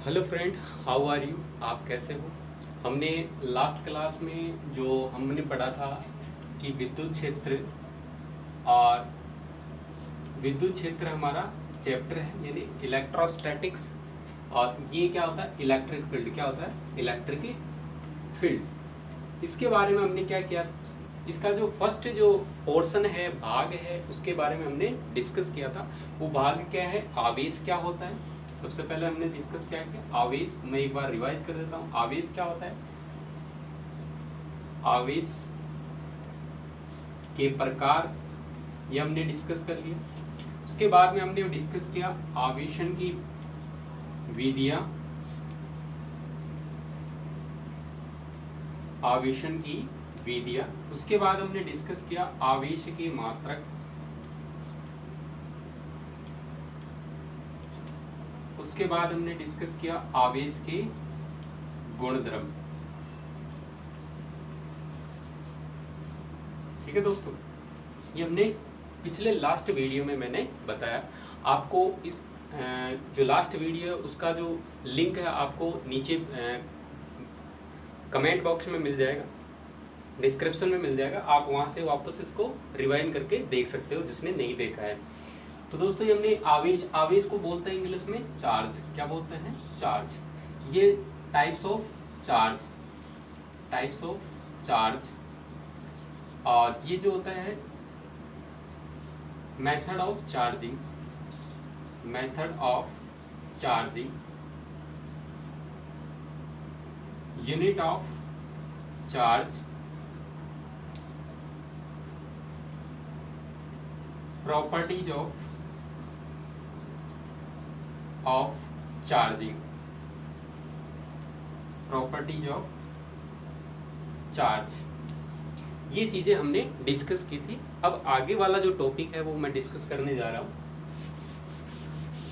Hello friend, how are you. आप कैसे हो। हमने लास्ट क्लास में जो हमने पढ़ा था कि विद्युत क्षेत्र, और विद्युत क्षेत्र हमारा चैप्टर है यानी इलेक्ट्रोस्टैटिक्स। और ये क्या होता है, इलेक्ट्रिक फील्ड। क्या होता है, इलेक्ट्रिक फील्ड। इसके बारे में हमने क्या किया, इसका जो फर्स्ट जो पोर्शन है, भाग है, उसके बारे में हमने डिस्कस किया था। वो भाग क्या है, आवेश क्या होता है। सबसे पहले हमने डिस्कस क्या किया, आवेश। मैं एक बार रिवाइज कर देता हूँ, आवेश क्या होता है। आवेश के प्रकार ये हमने डिस्कस कर लिया। उसके बाद में हमने डिस्कस किया आवेशन की विधियां, आवेशन की विधियां। उसके बाद हमने डिस्कस किया आवेश के मात्रक। उसके बाद हमने डिस्कस किया आवेश के गुणधर्म। ठीक है दोस्तों, ये हमने पिछले लास्ट वीडियो में मैंने बताया आपको। इस जो लास्ट वीडियो है उसका जो लिंक है आपको नीचे कमेंट बॉक्स में मिल जाएगा, डिस्क्रिप्शन में मिल जाएगा। आप वहाँ से वापस इसको रिवाइंड करके देख सकते हो जिसने नहीं देखा है। तो दोस्तों ये हमने आवेश, आवेश को बोलते हैं इंग्लिश में चार्ज। क्या बोलते हैं, चार्ज। ये types of charge, types of charge. और ये जो होता है method of charging, method of charging, unit of charge, properties of charging, properties of charge. ये चीजें हमने डिस्कस की थी। अब आगे वाला जो टॉपिक है वो मैं डिस्कस करने जा रहा हूँ।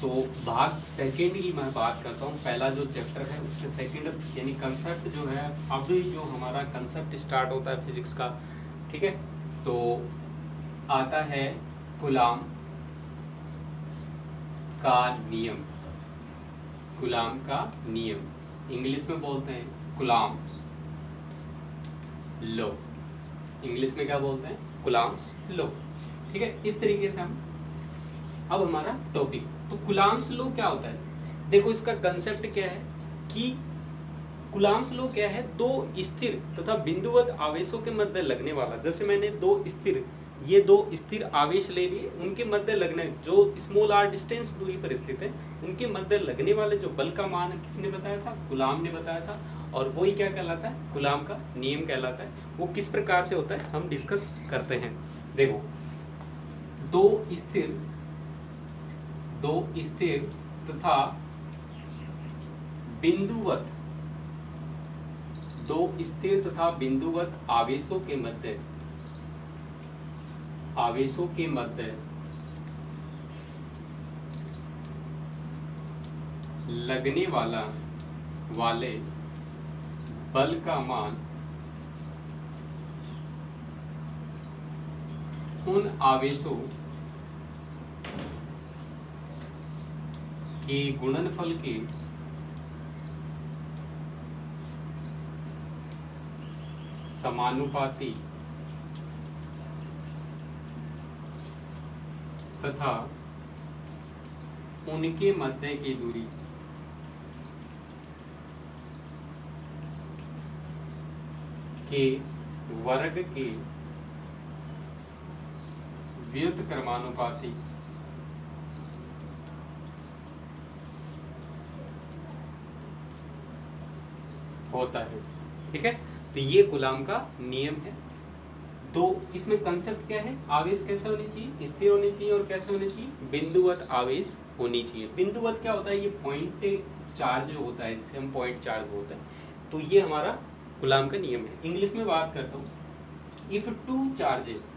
तो भाग सेकंड की मैं बात करता हूँ। पहला जो चैप्टर है उसके सेकंड यानी कंसेप्ट जो है, अभी जो हमारा कंसेप्ट स्टार्ट होता है फिजिक्स का, ठीक है। तो आता है कूलाम का नियम। कूलाम का नियम इंग्लिश में बोलते हैं कूलाम्स लॉ। इंग्लिश में क्या बोलते हैं, कूलाम्स लॉ। ठीक है, इस तरीके से हम अब हमारा टॉपिक। तो कूलाम्स लॉ क्या होता है, देखो इसका कंसेप्ट क्या है कि कूलाम्स लॉ क्या है, दो स्थिर तथा बिंदुवत आवेशों के मध्य लगने वाला। जैसे मैंने दो स्थिर, ये दो स्थिर आवेश ले लिए, उनके मध्य लगने, जो स्मॉल आर डिस्टेंस दूरी पर स्थित है, उनके मध्य लगने वाले जो बल का मान किसने बताया था, कूलाम ने बताया था। और वही क्या कहलाता है, कूलाम का नियम कहलाता है। वो किस प्रकार से होता है हम डिस्कस करते हैं। देखो दो स्थिर तथा बिंदुवत, दो स्थिर तथा बिंदुवत आवेशों के मध्य, आवेशों के मध्य लगने वाले बल का मान उन आवेशों के गुणनफल के समानुपाती तथा उनके मध्य की दूरी के वर्ग के व्युत्क्रमानुपाती होता है। ठीक है, तो ये कूलाम का नियम है। तो इसमें कंसेप्ट क्या है, आवेश कैसे होनी चाहिए, स्थिर होनी चाहिए, और कैसे होनी चाहिए, बिंदुवत आवेश होनी चाहिए। बिंदुवत क्या होता है, ये पॉइंट चार्ज जो होता है, जिसे हम पॉइंट चार्ज बोलते हैं। तो ये हमारा कूलाम का नियम है। इंग्लिश में बात करता हूँ, if two charges,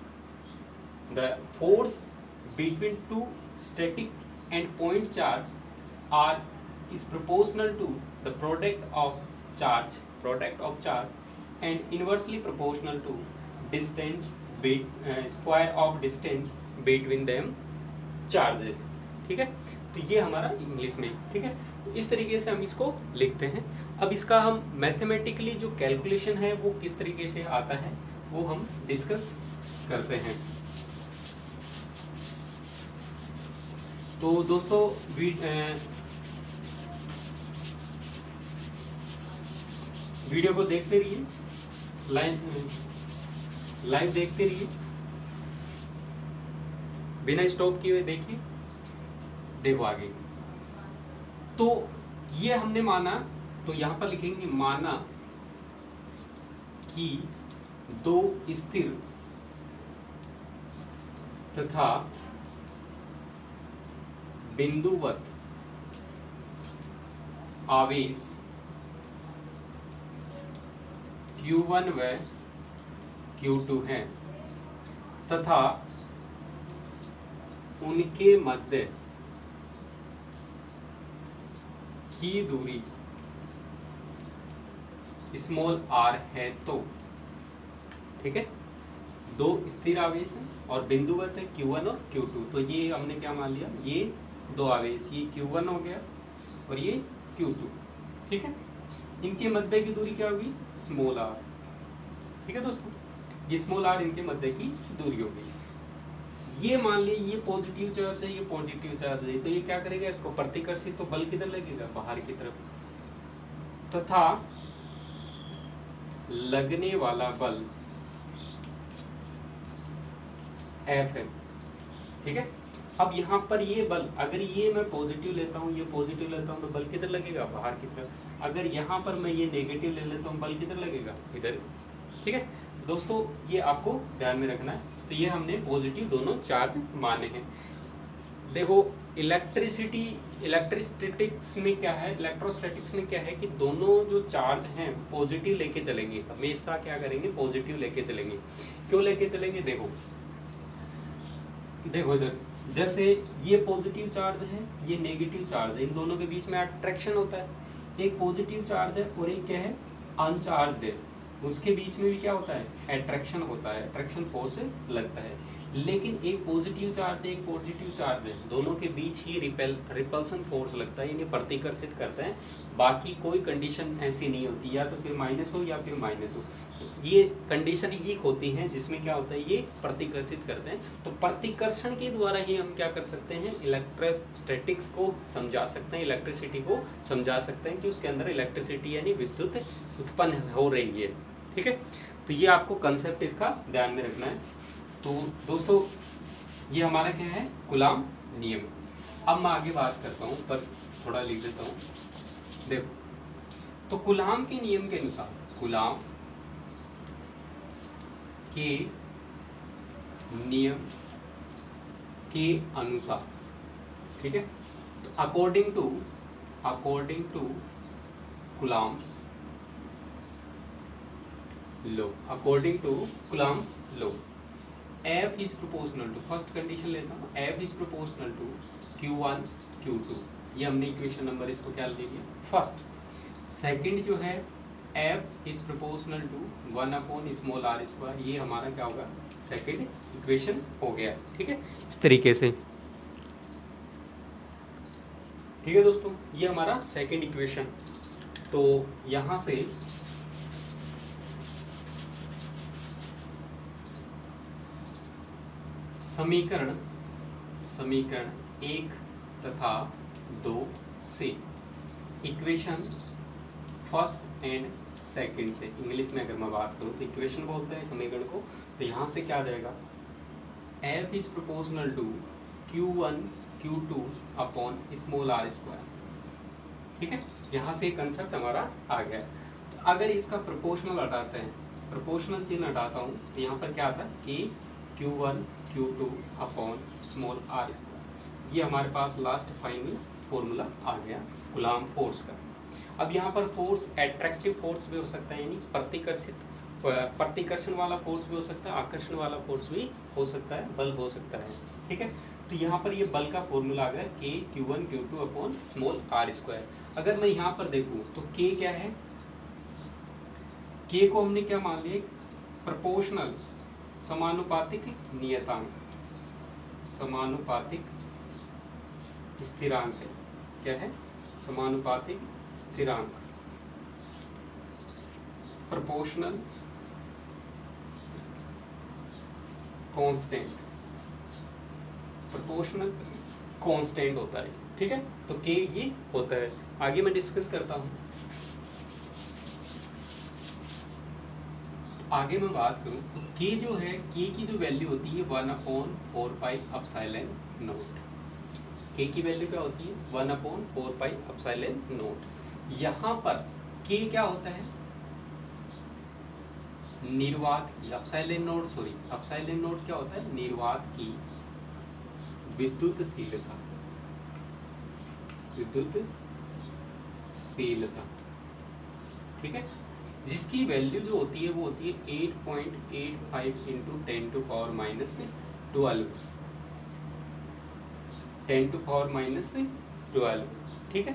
the force between two static and point charge are is proportional to the product of charge and inversely proportional to distance square of distance between them charges। ठीक है। तो ये हमारा English में, ठीक है। तो इस तरीके से हम इसको लिखते हैं। अब इसका हम मैथमेटिकली जो कैलकुलेशन है वो किस तरीके से आता है वो हम डिस्कस करते हैं। तो दोस्तों वीडियो को देखते रहिए, लाइव देखते रहिए, बिना स्टॉप किए हुए देखिए। देखो आगे, तो ये हमने माना, तो यहां पर लिखेंगे माना कि दो स्थिर तथा बिंदुवत आवेश Q1 व Q2 हैं तथा उनके मध्य की दूरी स्मॉल r है तो, ठीक है। दो स्थिर आवेश हैं और बिंदुवत है Q1 और Q2। तो ये हमने क्या मान लिया, ये दो आवेश, ये Q1 हो गया और ये Q2, ठीक है। इनके मध्य की दूरी क्या होगी, स्मॉल r, ठीक है दोस्तों। ये स्मॉल r इनके मध्य की दूरी होगी। ये मान लिए ये पॉजिटिव चार्ज है, ये पॉजिटिव चार्ज है, तो ये क्या करेगा, इसको प्रतिकर्षित, तो बल किधर लगेगा, बाहर की तरफ, तथा लगने वाला बल F है, ठीक है। अब यहाँ पर ये बल, अगर ये मैं पॉजिटिव लेता हूँ, ये पॉजिटिव लेता हूँ, तो बल किधर लगेगा, बाहर की तरफ। अगर यहाँ पर मैं ये नेगेटिव ले लेता हूँ, बल किधर लगेगा, इधर, ठीक है दोस्तों। ये आपको ध्यान में रखना है। तो ये हमने पॉजिटिव दोनों चार्ज माने हैं। देखो इलेक्ट्रोस्टैटिक्स में क्या है, इलेक्ट्रोस्टैटिक्स में क्या है कि दोनों जो चार्ज हैं पॉजिटिव लेके चलेंगे, हमेशा क्या करेंगे, पॉजिटिव लेके चलेंगे। क्यों लेके चलेंगे, देखो इधर, जैसे ये पॉजिटिव चार्ज है, ये नेगेटिव चार्ज है, इन दोनों के बीच में अट्रैक्शन होता है। एक पॉजिटिव चार्ज है और एक क्या है, अनचार्ज्ड है, उसके बीच में भी क्या होता है, अट्रैक्शन होता है, अट्रैक्शन फोर्स लगता है। लेकिन एक पॉजिटिव चार्ज है, एक पॉजिटिव चार्ज है, दोनों के बीच ही रिपल्सन फोर्स लगता है, इन्हें प्रतिकर्षित करते हैं। बाकी कोई कंडीशन ऐसी नहीं होती, या तो फिर माइनस हो या फिर माइनस हो। ये कंडीशन ही होती हैं जिसमें क्या होता है, ये प्रतिकर्षित करते हैं। तो प्रतिकर्षण के द्वारा ही हम क्या कर सकते हैं, इलेक्ट्रोस्टैटिक्स को समझा सकते हैं, इलेक्ट्रिसिटी को समझा सकते हैं कि उसके अंदर इलेक्ट्रिसिटी यानी विद्युत उत्पन्न हो रही है, ठीक है। तो ये आपको कंसेप्ट इसका ध्यान में रखना है। तो दोस्तों ये हमारा क्या है, कूलाम नियम। अब मैं आगे बात करता हूँ, पर थोड़ा लिख देता हूँ। देखो, तो कूलाम के नियम के अनुसार, कूलाम के नियम के अनुसार, ठीक है। तो according to Coulomb's law, according to Coulomb's law, F is proportional to, first condition लेता हूँ, F is proportional to Q1 Q2। ये हमने इक्वेशन नंबर इसको क्या ले लिया, फर्स्ट। सेकंड जो है F is proportional to 1/r², ये हमारा क्या होगा, सेकंड इक्वेशन हो गया, ठीक है, इस तरीके से, ठीक है दोस्तों। ये हमारा सेकंड इक्वेशन। तो यहाँ से समीकरण 1 तथा 2 से इक्वेशन फर्स्ट एंड सेकंड से, इंग्लिश में अगर मैं बात करूँ तो इक्वेशन बोलते हैं समीकरण को। तो यहाँ से क्या आ जाएगा, F is proportional to Q1 Q2/r², ठीक है। यहाँ से कंसेप्ट हमारा आ गया। तो अगर इसका प्रोपोर्शनल हटाते हैं, प्रोपोर्शनल चिन्ह हटाता हूँ, तो यहाँ पर क्या आता है कि Q1 Q2/r²। ये हमारे पास लास्ट फाइनल फॉर्मूला आ गया कूलाम फोर्स का। अब यहाँ पर फोर्स एट्रैक्टिव फोर्स भी हो सकता है, यानी प्रतिकर्षण वाला फोर्स भी हो सकता है, आकर्षण वाला फोर्स भी हो सकता है, बल हो सकता है, ठीक है। तो यहाँ पर ये बल का फॉर्मूला आ गया K Q1 Q2/r²। अगर मैं यहाँ पर देखूँ तो K क्या है, K को हमने क्या मान लिया, प्रोपोर्शनल समानुपातिक नियतांक, समानुपातिक स्थिरांक है। क्या है? समानुपातिक स्थिरांक, प्रोपोर्शनल कांस्टेंट, प्रोपोर्शनल कांस्टेंट होता है। ठीक है, तो के ये होता है। आगे मैं डिस्कस करता हूं। आगे मैं बात करूं तो के जो है, के की जो वैल्यू होती है 1/4 पाई एप्सिलॉन नॉट। के की वैल्यू क्या होती है? 1/4 पाई एप्सिलॉन नॉट। यहाँ पर के क्या होता है? निर्वात की epsilon not, sorry epsilon not क्या होता है? निर्वात की विद्युतशीलता, विद्युतशीलता। ठीक है, जिसकी वैल्यू जो होती है वो होती है 8.85 into 10 to power minus 12, 10 to power minus 12। ठीक है,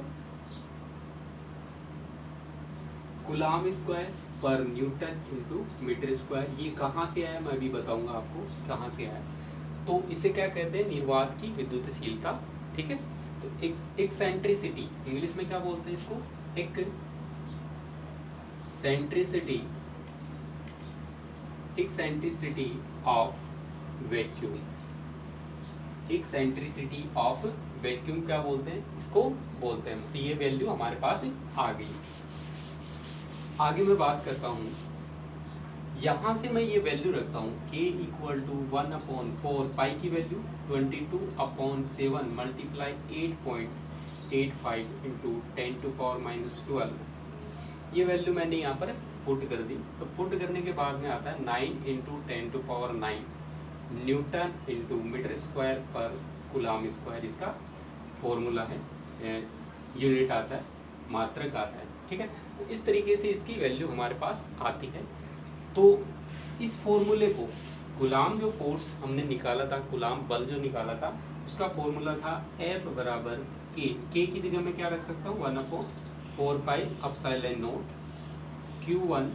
coulomb square per newton into metre square. ये कहाँ से आया मैं अभी बताऊंगा आपको कहाँ से आया। तो इसे क्या कहते हैं? निर्वात की विद्युतशीलता। ठीक है, तो एक्सेंट्रिसिटी इंग्लिश में क्या बोलते हैं इसको? Eccentricity of vacuum. Eccentricity of vacuum क्या बोलते हैं? इसको बोलते हैं। तो ये वैल्यू हमारे पास आ गई। आगे मैं बात करता हूँ, यहाँ से मैं ये वैल्यू रखता हूँ k इक्वल टू 1/4 पाई की value 22/7 multiply 8.85 into 10 to power minus 12। ये वैल्यू मैंने यहाँ पर पुट कर दी। तो पुट करने के बाद में आता है 9 into 10 to power 9 newton into metre square per coulomb square. इसका फॉर्मूला है, यूनिट आता है, मात्रक आता है। ठीक है, तो इस तरीके से इसकी वैल्यू हमारे पास आती है। तो इस फॉर्मूले को, कूलाम जो फोर्स हमने निकाला था, कूलाम बल जो निकाला था, उसका फॉर्मूला था F बराबर के की जगह मैं क्या रख सकता हूँ? 1/4 pi epsilon naught Q1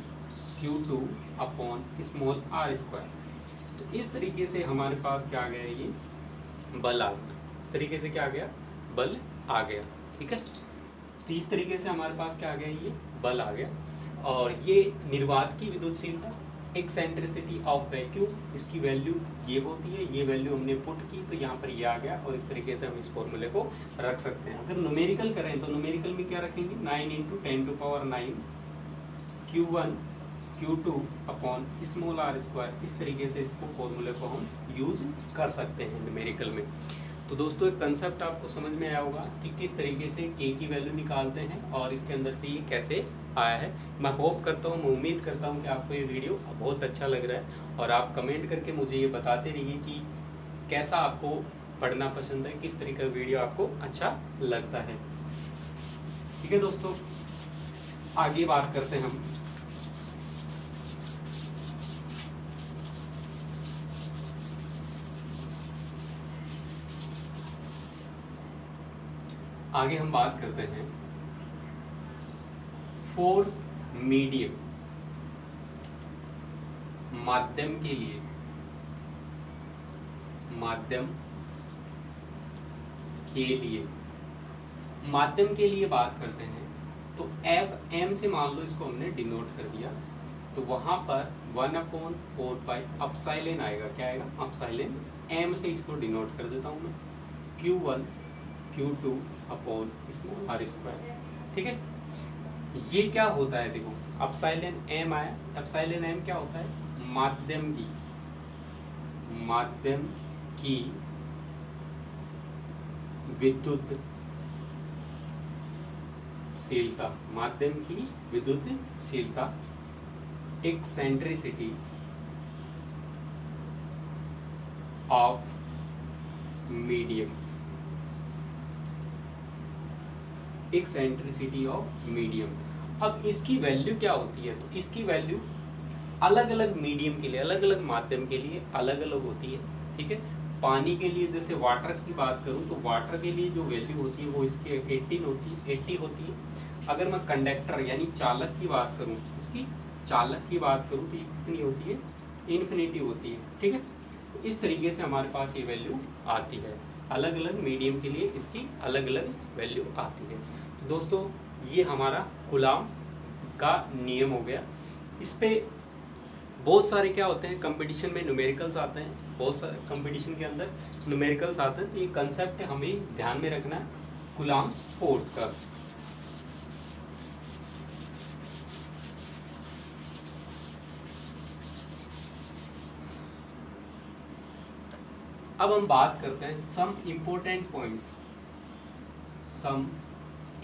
Q2 upon small r square. तो इस तरीके से हमारे पास क्या आ गया? ये बल आ गया। इस तरीके से क्या आ गया? बल आ गया। ठीक है, तो इस तरीके से हमारे पास क्या आ गया? ये बल आ गया। और ये निर्वात की विद्युतशीलता, एक्सेंट्रिसिटी ऑफ वैक्यूम, इसकी वैल्यू ये होती है। ये वैल्यू हमने पुट की तो यहाँ पर ये आ गया। और इस तरीके से हम इस फॉर्मूले को रख सकते हैं। अगर न्यूमेरिकल करें तो न्यूमेरिकल में क्या रखेंगे? 9 into 10 to power 9 Q1 Q2 upon small r square. इस तरीके से इसको फॉर्मूले को हम यूज कर सकते हैं न्यूमेरिकल में। तो दोस्तों एक कंसेप्ट आपको समझ में आया होगा कि किस तरीके से के की वैल्यू निकालते हैं और इसके अंदर से ये कैसे आया है। मैं होप करता हूँ, मैं उम्मीद करता हूँ कि आपको ये वीडियो बहुत अच्छा लग रहा है। और आप कमेंट करके मुझे ये बताते रहिए कि कैसा आपको पढ़ना पसंद है, किस तरीके का वीडियो आपको अच्छा लगता है। ठीक है दोस्तों, आगे बात करते हैं हम। आगे हम बात करते हैं फॉर मीडियम, माध्यम के लिए, माध्यम के लिए, माध्यम के लिए बात करते हैं। तो एफ एम से मान लो इसको हमने डिनोट कर दिया। तो वहां पर 1/4 पाई एप्सिलॉन आएगा। क्या आएगा? एप्सिलॉन। एम से इसको डिनोट कर देता हूं मैं Q1 Q2 upon small r square. ठीक है, ये क्या होता है? देखो एप्सिलॉन एम आया। एप्सिलॉन एम क्या होता है? माध्यम की, माध्यम की विद्युतशीलता, माध्यम की विद्युतशीलता, eccentricity of medium, eccentricity of medium. अब इसकी वैल्यू क्या होती है? तो इसकी वैल्यू अलग अलग मीडियम के लिए, अलग अलग माध्यम के लिए अलग अलग होती है। ठीक है, पानी के लिए जैसे वाटर की बात करूं तो वाटर के लिए जो वैल्यू होती है वो इसकी 80 होती है। अगर मैं कंडक्टर यानी चालक की बात करूं, इसकी चालक की बात करूं तो ये कितनी होती है? इन्फिनिटी होती है। ठीक है, तो इस तरीके से हमारे पास ये वैल्यू आती है। अलग अलग मीडियम के लिए इसकी अलग अलग वैल्यू आती है। तो दोस्तों ये हमारा कूलाम का नियम हो गया। इस पे बहुत सारे क्या होते हैं कंपटीशन में न्यूमेरिकल्स आते हैं, बहुत सारे कंपटीशन के अंदर न्यूमेरिकल्स आते हैं। तो ये कंसेप्ट हमें ध्यान में रखना है कूलाम्स फोर्स का। अब हम बात करते हैं some important points, some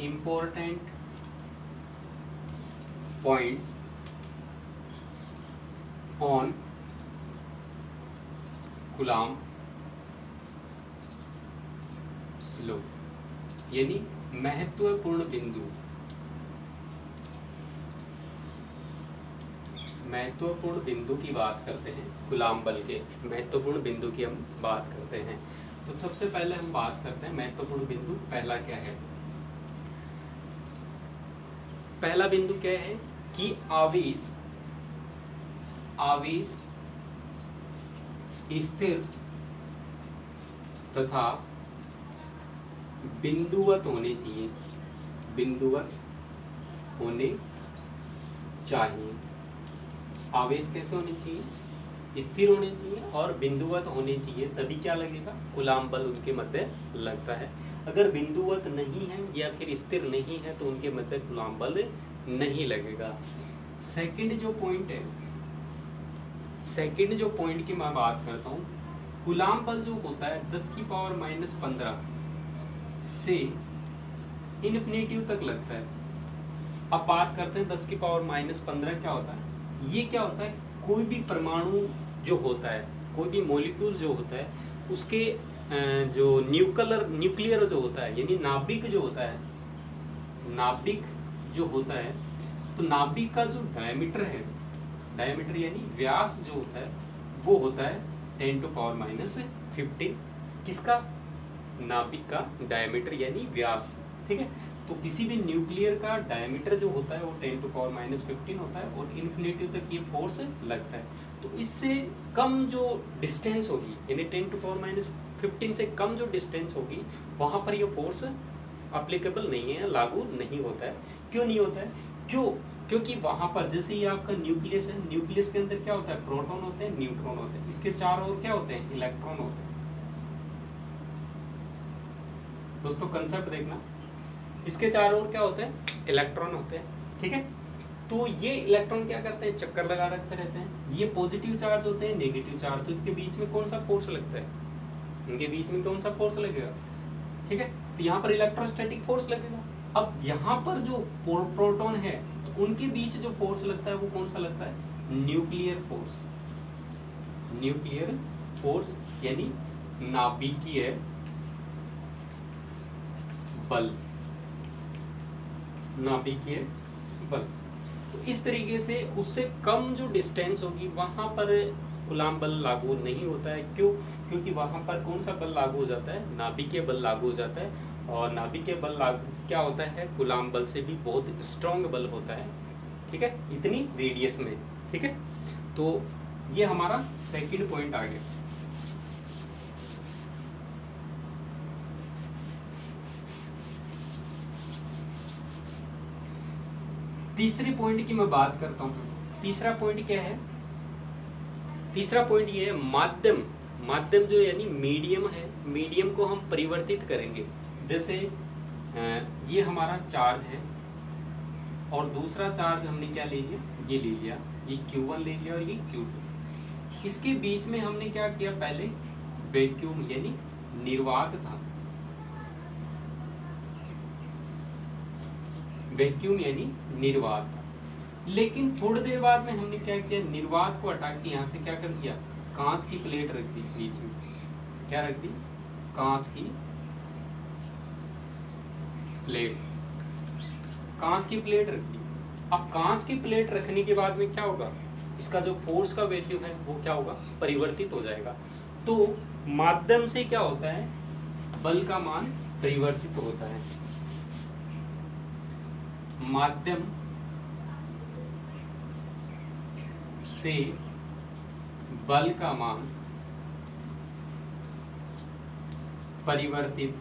important points on Coulomb law, यानी महत्वपूर्ण बिंदु, महत्वपूर्ण बिंदु की बात करते हैं। कूलाम बल के महत्वपूर्ण बिंदु की हम बात करते हैं। तो सबसे पहले हम बात करते हैं महत्वपूर्ण बिंदु पहला क्या है। पहला बिंदु क्या है कि आवेश स्थिर तथा बिंदुवत होने चाहिए, बिंदुवत होने चाहिए। आवेश कैसे होने चाहिए, स्थिर होने चाहिए और बिंदुवत होने चाहिए, तभी क्या लगेगा कूलाम बल उनके मध्य लगता है। अगर बिंदुवत नहीं है या फिर स्थिर नहीं है तो उनके मध्य कूलाम बल नहीं लगेगा। सेकंड जो पॉइंट है, सेकंड जो पॉइंट की मैं बात करता हूँ, कूलाम बल जो होता है 10⁻⁻15 से इन्फिनिटी तक लगता है। अब बात करते हैं 10⁻⁻15 क्या होता है। ये क्या होता है, कोई भी परमाणु जो होता है, कोई भी मॉलिक्यूल जो होता है, उसके जो न्यूक्लियर जो होता है, यानी नाभिक जो होता है, नाभिक जो होता है, तो नाभिक का जो डायमीटर है, डायमीटर यानी व्यास जो होता है, वो होता है 10⁻⁻15। किसका, नाभिक का डायमीटर यानी व्यास, ठीक है। तो किसी भी न्यूक्लियर का डायमीटर जो होता है वो 10⁻⁻15 होता है और इन्फिनिटी तक ये फोर्स लगता है। तो इससे कम जो डिस्टेंस होगी, यानी 10⁻⁻15 से कम जो डिस्टेंस होगी, वहाँ पर ये फोर्स अप्लीकेबल नहीं है, लागू नहीं होता है। क्यों नहीं होता है, क्योंकि वहाँ पर जैसे ही आपका न्यूक्लियस है, न्यूक्लियस के अंदर क्या होता है, प्रोटॉन होते हैं, न्यूट्रॉन होते हैं, इसके चारों ओर क्या होते हैं, इलेक्ट्रॉन होते हैं। दोस्तों कंसेप्ट देखना, इसके चारों ओर क्या होते हैं, इलेक्ट्रॉन होते हैं, ठीक है। तो ये इलेक्ट्रॉन क्या करते हैं, चक्कर लगा रखते रहते हैं। ये पॉजिटिव चार्ज होते हैं, नेगेटिव चार्ज, तो इनके बीच में कौन सा फोर्स लगता है, इनके बीच में कौन सा फोर्स लगेगा, ठीक है। तो यहाँ पर इलेक्ट्रोस्टैटिक फोर्स लगेगा। अब यहाँ पर जो प्रोटॉन है, तो उनके बीच जो फोर्स लगता है वो कौन सा लगता है, न्यूक्लियर फोर्स, न्यूक्लियर फोर्स यानी नाभिकीय बल, नाभिकीय बल। तो इस तरीके से उससे कम जो डिस्टेंस होगी वहां पर कूलाम बल लागू नहीं होता है। क्यों, क्योंकि वहां पर कौन सा बल लागू हो जाता है, नाभिकीय बल लागू हो जाता है। और नाभिकीय बल लागू क्या होता है, कूलाम बल से भी बहुत स्ट्रॉन्ग बल होता है, ठीक है, इतनी रेडियस में, ठीक है। तो ये हमारा सेकंड पॉइंट आ गया। तीसरे पॉइंट की मैं बात करता हूँ। तीसरा पॉइंट क्या है, तीसरा पॉइंट ये है माध्यम, माध्यम जो यानी मीडियम है, मीडियम को हम परिवर्तित करेंगे। जैसे ये हमारा चार्ज है और दूसरा चार्ज हमने क्या ले लिया, ये ले लिया, ये Q1 ले लिया और ये Q2। इसके बीच में हमने क्या किया, पहले वैक्यूम यानी निर्वात था, वैक्यूम यानी निर्वात था। लेकिन थोड़ी देर बाद में हमने क्या किया, निर्वात को हटा के यहाँ से क्या कर दिया, कांच की प्लेट रख दी बीच में। क्या रख दी, कांच की प्लेट, कांच की प्लेट रख दी। अब कांच की प्लेट रखने के बाद में क्या होगा, इसका जो फोर्स का वैल्यू है वो क्या होगा, परिवर्तित हो जाएगा। तो माध्यम से क्या होता है, बल का मान परिवर्तित होता है। माध्यम से बल का मान परिवर्तित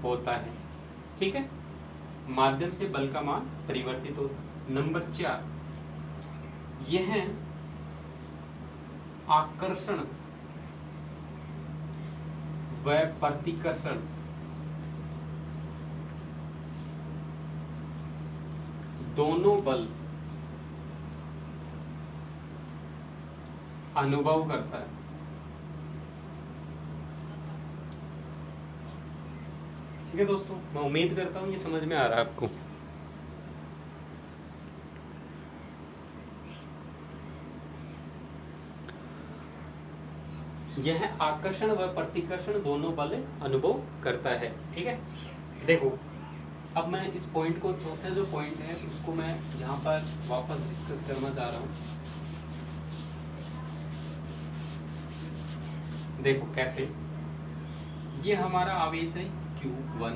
होता है। ठीक है, माध्यम से बल का मान परिवर्तित होता है। नंबर 4, यह आकर्षण व प्रतिकर्षण दोनों बल अनुभव करता है। ठीक है दोस्तों, मैं उम्मीद करता हूं ये समझ में आ रहा है आपको। यह आकर्षण व प्रतिकर्षण दोनों बल अनुभव करता है। ठीक है, देखो अब मैं इस पॉइंट को, चौथा जो पॉइंट है उसको मैं यहाँ पर वापस डिस्कस करना चाह रहा हूँ। देखो कैसे, ये हमारा आवेश है Q1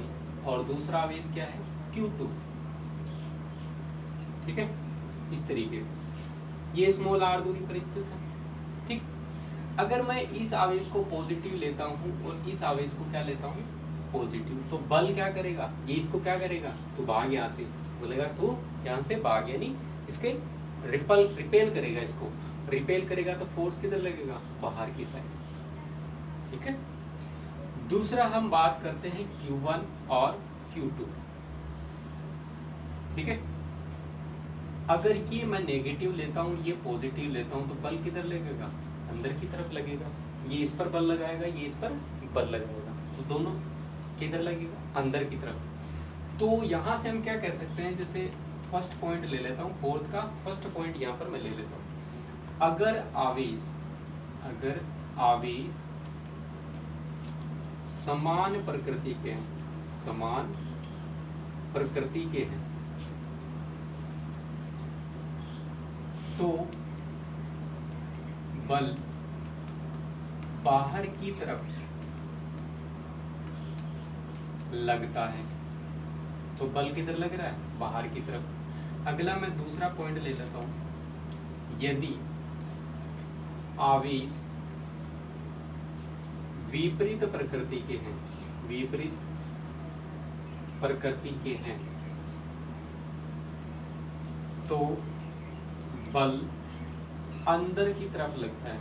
और दूसरा आवेश क्या है Q2। ठीक है, इस तरीके से ये स्मॉल r दूरी पर स्थित है। ठीक, अगर मैं इस आवेश को पॉजिटिव लेता हूँ और इस आवेश को क्या लेता हूँ पॉजिटिव, तो बल क्या करेगा, ये इसको क्या करेगा, तो भाग यहाँ से बोलेगा, तो यहाँ से भाग, यानी इसके रिपेल करेगा, इसको रिपेल करेगा तो फोर्स किधर लगेगा, बाहर की साइड। ठीक है, दूसरा हम बात करते हैं Q1 और Q2। ठीक है, अगर ये मैं नेगेटिव लेता हूँ, ये पॉजिटिव लेता हूँ, तो बल किधर लगेगा, अंदर की तरफ लगेगा। ये इस पर बल लगाएगा, ये इस पर बल लगाएगा, तो दोनों किधर लगेगा, अंदर की तरफ। तो यहाँ से हम क्या कह सकते हैं, जैसे फर्स्ट पॉइंट ले लेता हूँ, फोर्थ का फर्स्ट पॉइंट यहाँ पर मैं ले लेता हूँ। अगर आवेश समान प्रकृति के हैं, समान प्रकृति के हैं, तो बल बाहर की तरफ लगता है। तो बल किधर लग रहा है, बाहर की तरफ। अगला मैं दूसरा पॉइंट ले लेता हूं, यदि आवेश विपरीत प्रकृति के हैं, विपरीत प्रकृति के हैं, तो बल अंदर की तरफ लगता है।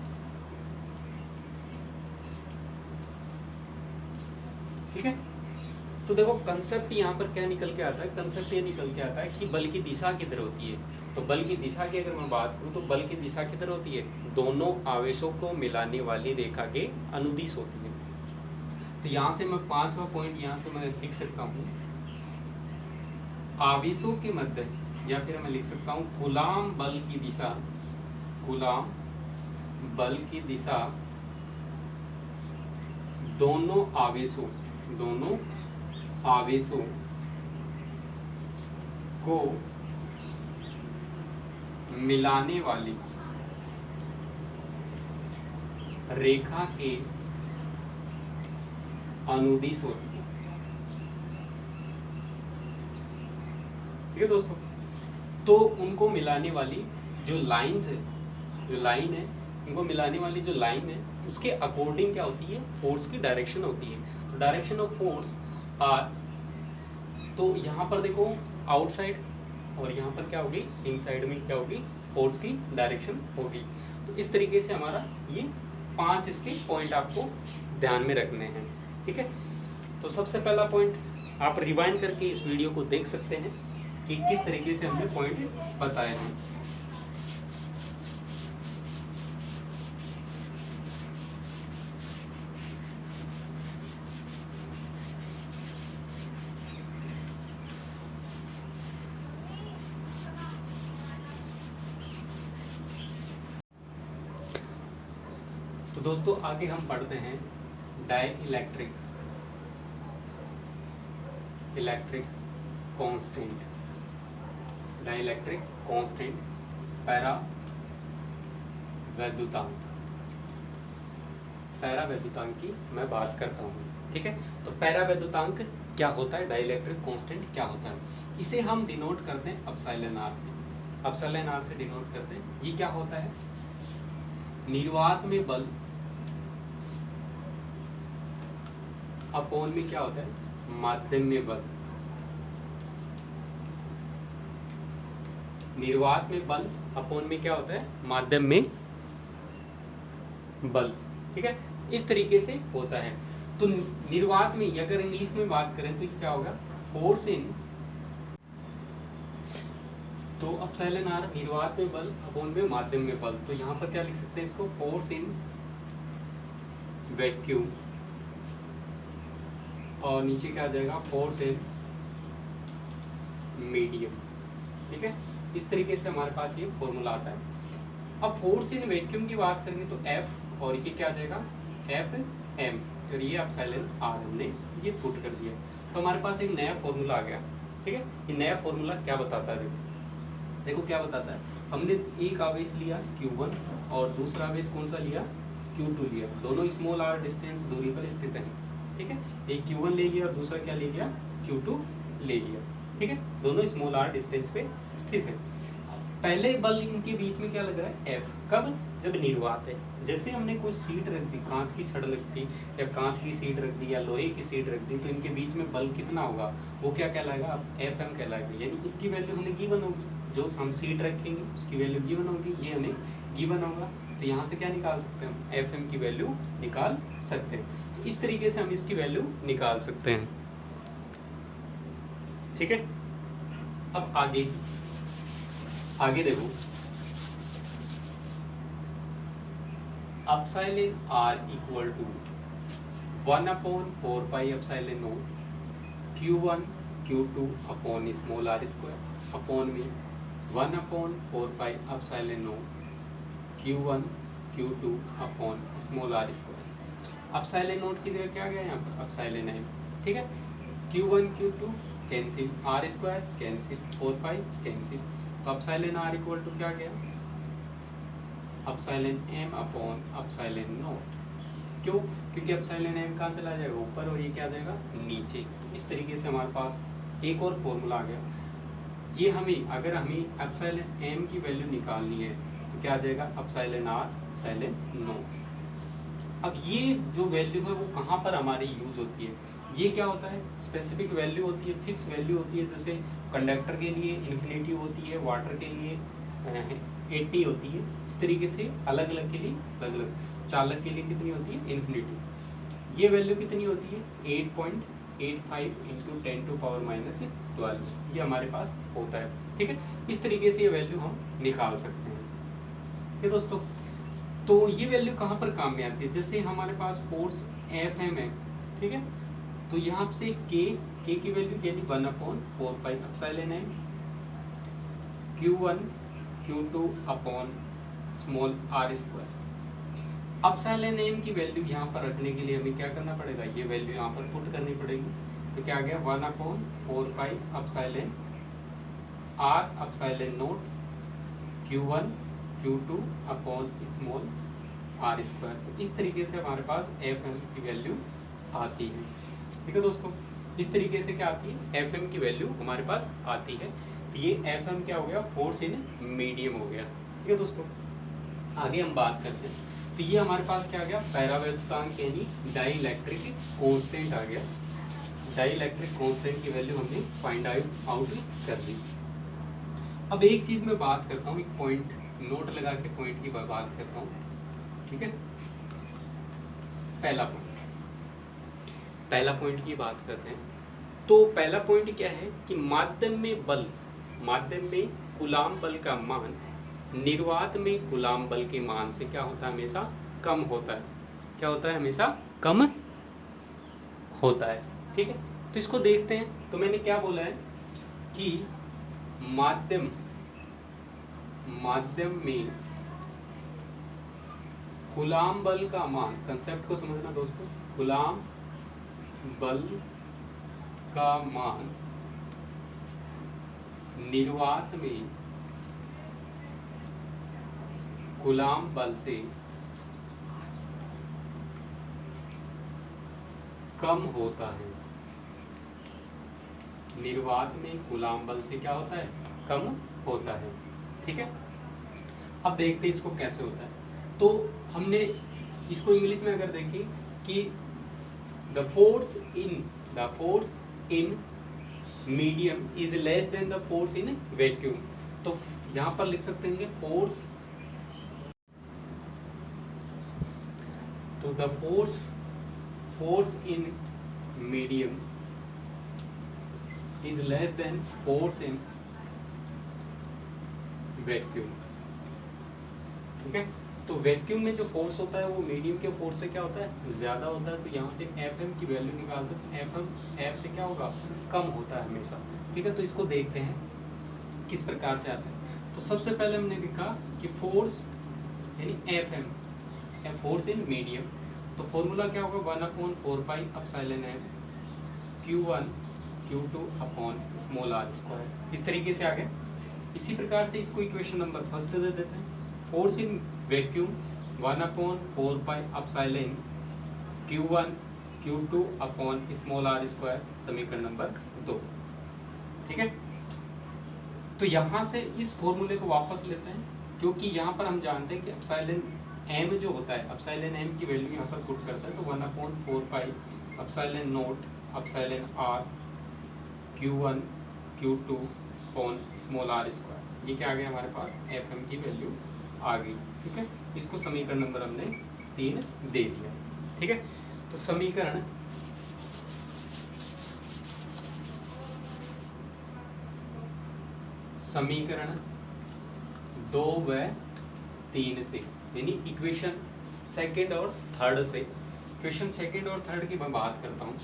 ठीक है, तो देखो कंसेप्ट यहाँ पर क्या निकल के आता है, कंसेप्ट ये निकल के आता है कि बल की दिशा किधर होती है। तो बल की दिशा की अगर मैं बात करूँ तो बल की दिशा किधर होती है, दोनों आवेशों को मिलाने वाली रेखा के अनुदिश होती है। तो यहाँ से मैं पांचवा पॉइंट यहाँ से मैं लिख सकता हूँ, आवेशों के मध्य, या फिर मैं लिख सकता हूँ कूलाम बल की दिशा, कूलाम बल की दिशा दोनों आवेशों को मिलाने वाली रेखा के अनुदिश होती है। ठीक है दोस्तों, तो उनको मिलाने वाली जो लाइंस है, जो लाइन है, उनको मिलाने वाली जो लाइन है उसके अकॉर्डिंग क्या होती है, फोर्स की डायरेक्शन होती है। तो डायरेक्शन ऑफ फोर्स आर, तो यहाँ पर देखो आउटसाइड और यहाँ पर क्या होगी, इनसाइड में क्या होगी, फोर्स की डायरेक्शन होगी। तो इस तरीके से हमारा ये 5 इसके पॉइंट आपको ध्यान में रखने हैं। ठीक है, तो सबसे पहला पॉइंट आप रिवाइंड करके इस वीडियो को देख सकते हैं कि किस तरीके से हमने पॉइंट बताए हैं। तो दोस्तों आगे हम पढ़ते हैं डाइलेक्ट्रिक कांस्टेंट, डाइलेक्ट्रिक कांस्टेंट, पैरावैद्युतांक की मैं बात करता हूँ। ठीक है, तो पैरावैद्युतांक क्या होता है, डाइलेक्ट्रिक कांस्टेंट क्या होता है, इसे हम डिनोट करते हैं एप्सिलॉन आर से, एप्सिलॉन आर से डिनोट करते हैं। ये क्या होता है, निर्वात में बल अपॉन में क्या होता है, माध्यम में बल। निर्वात में बल अपॉन में क्या होता है, माध्यम में बल। ठीक है, इस तरीके से होता है। तो निर्वात में अगर इंग्लिश में बात करें तो ये क्या होगा, फोर्स इन, तो एप्सिलॉन आर निर्वात में बल अपॉन में माध्यम में बल। तो यहाँ पर क्या लिख सकते हैं इसको, फोर्स इन वैक्यूम, और नीचे क्या आ जाएगा, फोर्स इन मीडियम। ठीक है, इस तरीके से हमारे पास ये फॉर्मूला आता है। अब फोर्स इन वैक्यूम की बात करेंगे तो एफ, और ये क्या आ जाएगा, एफ एम, और ये एप्सिलॉन आर हमने ये पुट कर दिया। तो हमारे पास एक नया फॉर्मूला आ गया। ठीक है, ये नया फॉर्मूला क्या बताता है, देखो क्या बताता है। हमने एक आवेश लिया Q1 और दूसरा आवेश कौन सा लिया, Q2 लिया। दोनों स्मॉल आर डिस्टेंस दूरी पर स्थित हैं। ठीक है, एक Q1 ले लिया और दूसरा क्या ले लिया, Q2 ले लिया। ठीक है, दोनों स्मॉल आर डिस्टेंस पे स्थित है। पहले बल इनके बीच में क्या लग रहा है, F। कब, जब निर्वात है। जैसे हमने कोई सीट रख दी, कांच की छड़ लगती या कांच की सीट रख दी या लोहे की सीट रख दी, तो इनके बीच में बल कितना होगा, वो क्या कहलाएगा, FM कहलाएगा। यानी इसकी वैल्यू हमें गिवन होगी, जो हम सीट रखेंगे उसकी वैल्यू गिवन होगी, ये हमें गिवन होगा। तो यहाँ से क्या निकाल सकते हैं हम, FM की वैल्यू निकाल सकते हैं। तो इस तरीके से हम इसकी वैल्यू निकाल सकते हैं। ठीक है, अब आगे देखो, epsilon r equal to 1/4 pi epsilon naught Q1 Q2 upon small r square upon में 1/4 pi epsilon naught Q1 Q2 upon small r square. Epsilon naught की जगह क्या गया यहाँ पर, एप्सिलॉन एम। ठीक है, Q1 Q2 cancel, r square cancel, 4 pi cancel. तो एप्सिलॉन आर इक्वल टू क्या गया, epsilon m upon epsilon naught. क्यों, क्योंकि एप्सिलॉन एम कहाँ चला जाएगा, ऊपर, और ये क्या आ जाएगा, नीचे। तो इस तरीके से हमारे पास एक और फॉर्मूला आ गया। ये हमें, अगर हमें एप्सिलॉन एम की वैल्यू निकालनी है तो क्या आ जाएगा, एप्सिलॉन आर एप्सिलॉन नॉट। अब ये जो वैल्यू है वो कहाँ पर हमारी यूज होती है, ये क्या होता है, स्पेसिफिक वैल्यू होती है, फिक्स वैल्यू होती है। जैसे कंडक्टर के लिए इन्फिनिटी होती है, वाटर के लिए 80 होती है। इस तरीके से अलग अलग के लिए अलग अलग, चालक के लिए कितनी होती है, इन्फिनिटी। ये वैल्यू कितनी होती है, 8.85 × 10⁻12 ये हमारे पास होता है। ठीक है, इस तरीके से ये वैल्यू हम निकाल सकते हैं। ये दोस्तों, तो ये वैल्यू कहाँ पर काम में आती है, जैसे हमारे पास फोर्स FM है। ठीक है, तो यहाँ से K की वैल्यू यानी 1/4 pi epsilon m Q1 Q2 upon small r square. Epsilon m की वैल्यू यहाँ पर रखने के लिए हमें क्या करना पड़ेगा, ये वैल्यू यहाँ पर पुट करनी पड़ेगी। तो क्या आ गया, 1/4 pi epsilon r epsilon naught Q1 Q2 upon small r square. तो इस तरीके से हमारे पास FM की वैल्यू आती है। ठीक है दोस्तों, इस तरीके से क्या आती है, FM की वैल्यू हमारे पास आती है। तो ये FM क्या हो गया, फोर्स इन मीडियम हो गया। ठीक है दोस्तों, आगे हम बात करते हैं। तो ये हमारे पास क्या आ गया, परावर्तकांक यानी डाइलेक्ट्रिक कांस्टेंट आ गया। डाइलेक्ट्रिक कांस्टेंट की वैल्यू हमने फाइंड आउट कर दी। अब एक चीज मैं बात करता हूँ, एक पॉइंट नोट लगा के पॉइंट की बात करता हूँ। ठीक है, पहला पॉइंट की बात करते हैं। तो पहला पॉइंट क्या है कि माध्यम में कूलाम बल का मान निर्वात में कूलाम बल के मान से क्या होता है, हमेशा कम होता है। क्या होता है, हमेशा कम होता है। ठीक है, तो इसको देखते हैं। तो मैंने क्या बोला है कि माध्यम में कूलाम बल का मान, कंसेप्ट को समझना दोस्तों, कूलाम बल का मान निर्वात में कूलाम बल से कम होता है। निर्वात में कूलाम बल से क्या होता है, कम होता है। ठीक है, अब देखते हैं इसको कैसे होता है। तो हमने इसको इंग्लिश में अगर देखें कि the force in medium is less than the force in vacuum, तो यहाँ पर लिख सकते हैं फोर्स, तो the force in medium is less than force in vacuum. ठीक है, तो वैक्यूम में जो फोर्स होता है वो मीडियम के फोर्स से क्या होता है, ज्यादा होता है। तो यहाँ से Fm की वैल्यू निकालते हैं, F से क्या होगा, कम होता है हमेशा। ठीक है, तो इसको देखते हैं किस प्रकार से आता है। तो सबसे पहले हमने लिखा कि फोर्स यानी Fm, फोर्स इन मीडियम, तो फॉर्मूला क्या होगा 1/4 pi epsilon m Q1 Q2 upon small r square. इस तरीके से आ गया। इसी प्रकार से इसको इक्वेशन नंबर फर्स्ट दे देते हैं, force in vacuum 1/4 pi epsilon Q1 Q2 upon small r square, समीकरण नंबर 2। ठीक है, तो यहाँ से इस फॉर्मूले को वापस लेते हैं, क्योंकि यहाँ पर हम जानते हैं कि एप्सिलॉन m जो होता है, एप्सिलॉन m की वैल्यू यहाँ पर पुट करता है, तो 1/4 pi epsilon note epsilon r Q1 Q2 upon small r square. ये क्या आ गया हमारे पास, Fm की वैल्यू आ गई। ठीक है, इसको समीकरण नंबर हमने 3 दे दिया। ठीक है, तो समीकरण समीकरण 2 व 3 से, यानी इक्वेशन सेकंड और थर्ड से, इक्वेशन सेकंड और थर्ड की मैं बात करता हूँ।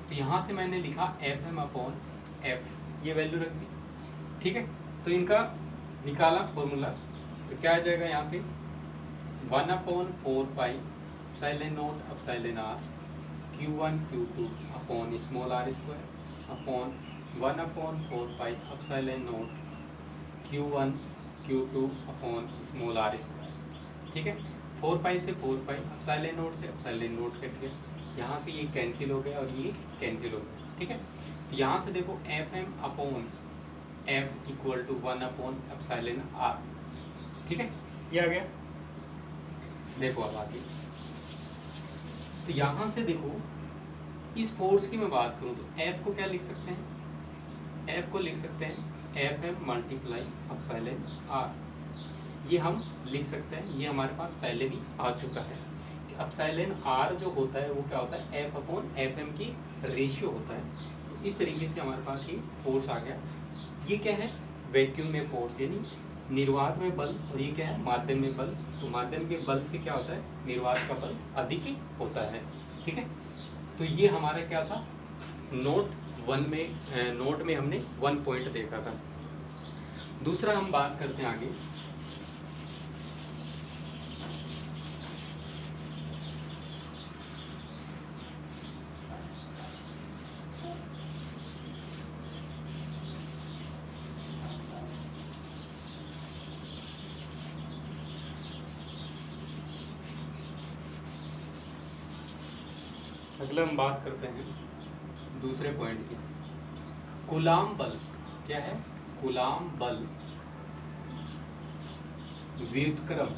तो यहाँ से मैंने लिखा Fm अपॉन F, ये वैल्यू रख दी। ठीक है, तो इनका निकाला फॉर्मूला, तो क्या आ जाएगा यहाँ से 1/4 pi epsilon note epsilon r Q1 Q2 upon small r square upon 1/4 pi epsilon note Q1 Q2 upon small r square. ठीक है, 4 पाई से 4 पाई, एप्सिलॉन नोट से एप्सिलॉन नोट कट गया, यहाँ से ये कैंसिल हो गया और ये कैंसिल हो गया। ठीक है, तो यहाँ से देखो Fm upon F equal to one by epsilon r। ठीक है, ये आ गया। देखो अब आगे, तो यहाँ से देखो इस फोर्स की मैं बात करूँ तो F को क्या लिख सकते हैं, F को लिख सकते हैं Fm मल्टीप्लाई एप्सिलॉन r, ये हम लिख सकते हैं। ये हमारे पास पहले भी आ चुका है कि एप्सिलॉन r जो होता है वो क्या होता है, F अपॉन Fm की रेशियो होता है। तो इस तरीके से हमारे पास ये फोर्स आ गया। ये क्या है, वैक्यूम में फोर्स यानी निर्वात में बल, और ये क्या है, माध्यम में बल। तो माध्यम के बल से क्या होता है, निर्वात का बल अधिक ही होता है। ठीक है, तो ये हमारा क्या था, नोट में हमने 1 पॉइंट देखा था। दूसरा हम बात करते हैं आगे, अगला हम बात करते हैं दूसरे पॉइंट की, कूलाम बल। क्या है, कूलाम बल व्युत्क्रम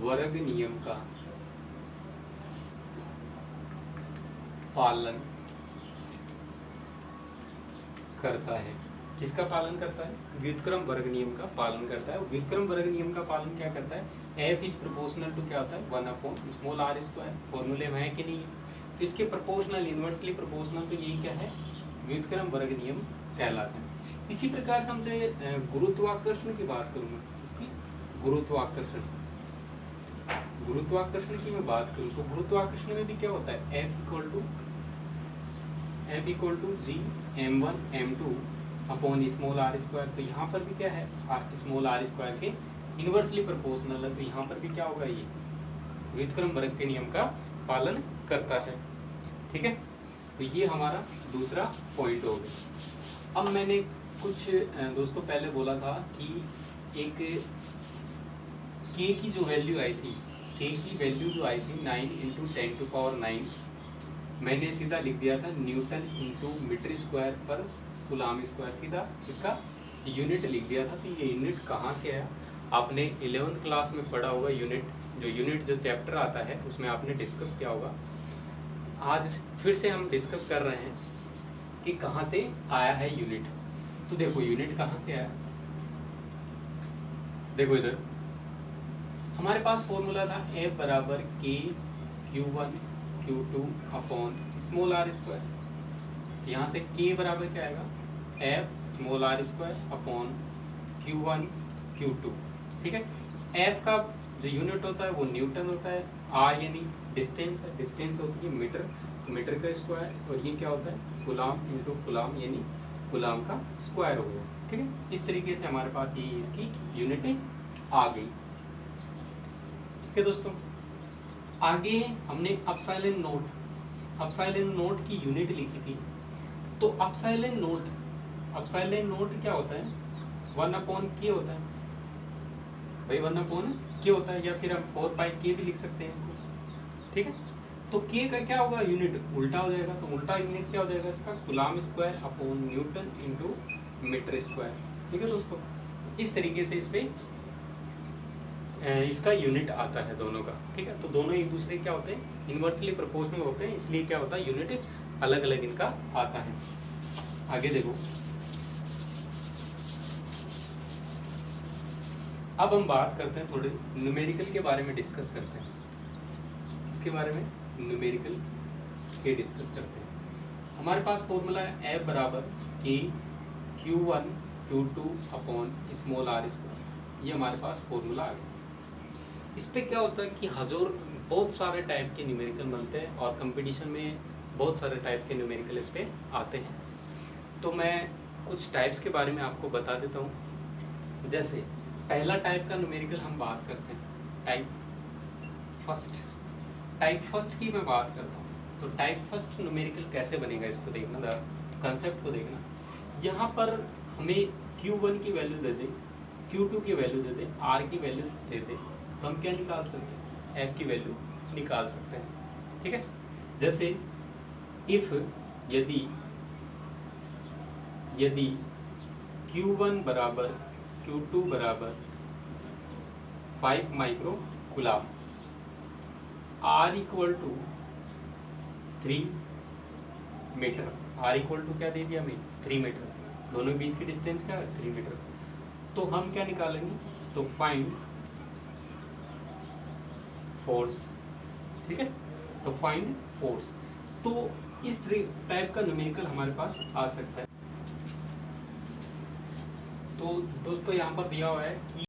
वर्ग नियम का पालन करता है। किसका पालन करता है, व्युत्क्रम वर्ग नियम का पालन करता है। व्युत्क्रम वर्ग नियम का पालन क्या करता है, F इज प्रोपोर्शनल टू क्या होता है, 1/स्मॉल r स्क्वायर। फॉर्मूले में है कि नहीं है, तो इसके प्रोपोर्शनल, इन्वर्सली प्रोपोर्शनल, तो यही क्या है, व्युत्क्रम वर्ग नियम कहलाता है। इसी प्रकार से हमसे गुरुत्वाकर्षण की बात करूंगा, इसकी गुरुत्वाकर्षण की मैं बात करूँ तो गुरुत्वाकर्षण में भी क्या होता है, F equal to G m1 m2 upon small r square. तो यहाँ पर भी क्या है, स्मॉल r स्क्वायर के इन्वर्सली प्रोपोर्शनल है, तो यहाँ पर भी क्या होगा, ये व्युत्क्रम वर्ग के नियम का पालन करता है। ठीक है, तो ये हमारा दूसरा पॉइंट हो गया। अब मैंने कुछ दोस्तों पहले बोला था कि एक k की जो वैल्यू आई थी, k की वैल्यू जो आई थी 9 × 10⁹, मैंने सीधा लिख दिया था Newton into metre square per coulomb square, सीधा इसका यूनिट लिख दिया था। तो ये यूनिट कहाँ से आया, आपने 11th क्लास में पढ़ा होगा यूनिट जो चैप्टर आता है उसमें आपने डिस्कस किया होगा। आज फिर से हम डिस्कस कर रहे हैं कि कहाँ से आया है यूनिट। तो देखो यूनिट कहाँ से आया, देखो इधर हमारे पास फॉर्मूला था F बराबर K Q1 Q2 upon small r square. यहाँ से K बराबर क्या आएगा, F small r square upon Q1 Q2। ठीक है, F का जो यूनिट होता है वो न्यूटन होता है, R यानी डिस्टेंस है, डिस्टेंस होती है मीटर, तो मीटर का स्क्वायर, और ये क्या होता है गुलाम इंटू गुलाम यानी गुलाम का स्क्वायर हो गया। ठीक है, इस तरीके से हमारे पास ये इसकी यूनिट आ गई। ठीक है दोस्तों, आगे हमने एप्सिलॉन नोट की यूनिट लिखी थी। तो एप्सिलॉन नोट क्या होता है, 1/k होता है भाई, 1/k होता है, या फिर हम 4πk भी लिख सकते हैं इसको। ठीक है, तो k का क्या होगा, यूनिट उल्टा हो जाएगा, तो उल्टा यूनिट क्या हो जाएगा इसका, coulomb square upon newton into metre square. ठीक है दोस्तों, इस तरीके से इसमें इसका यूनिट आता है दोनों का। ठीक है, तो दोनों एक दूसरे क्या होते हैं, इन्वर्सली प्रोपोर्शनल होते हैं, इसलिए क्या होता है यूनिट अलग अलग इनका आता है। आगे देखो, अब हम बात करते हैं थोड़े न्यूमेरिकल के बारे में डिस्कस करते हैं। इसके बारे में न्यूमेरिकल के डिस्कस करते हैं। हमारे पास फॉर्मूला है F बराबर K Q1 Q2 upon small r square. ये हमारे पास फॉर्मूला आ गया। इस पे क्या होता है कि बहुत सारे टाइप के न्यूमेरिकल बनते हैं और कंपटीशन में बहुत सारे टाइप के न्यूमेरिकल इस पे आते हैं। तो मैं कुछ टाइप्स के बारे में आपको बता देता हूँ। जैसे पहला टाइप का न्यूमेरिकल हम बात करते हैं, टाइप फर्स्ट की मैं बात करता हूँ। तो टाइप फर्स्ट न्यूमेरिकल कैसे बनेगा, इसको देखना, कंसेप्ट को देखना। यहाँ पर हमें Q1 की वैल्यू दे दे, Q2 की वैल्यू दे दे, R की वैल्यू दे दे, तो हम क्या निकाल सकते हैं, F की वैल्यू निकाल सकते हैं। ठीक है, जैसे इफ यदि Q1 बराबर Q2 बराबर 5 micro coulomb, R equal to 3 metre, R equal to क्या दे दिया हमें, 3 मीटर, दोनों के बीच की डिस्टेंस क्या है, 3 मीटर। तो हम क्या निकालेंगे, तो फाइंड फोर्स। ठीक है, तो फाइंड फोर्स। तो इस टाइप का न्यूमेरिकल हमारे पास आ सकता है। तो दोस्तों यहाँ पर दिया हुआ है कि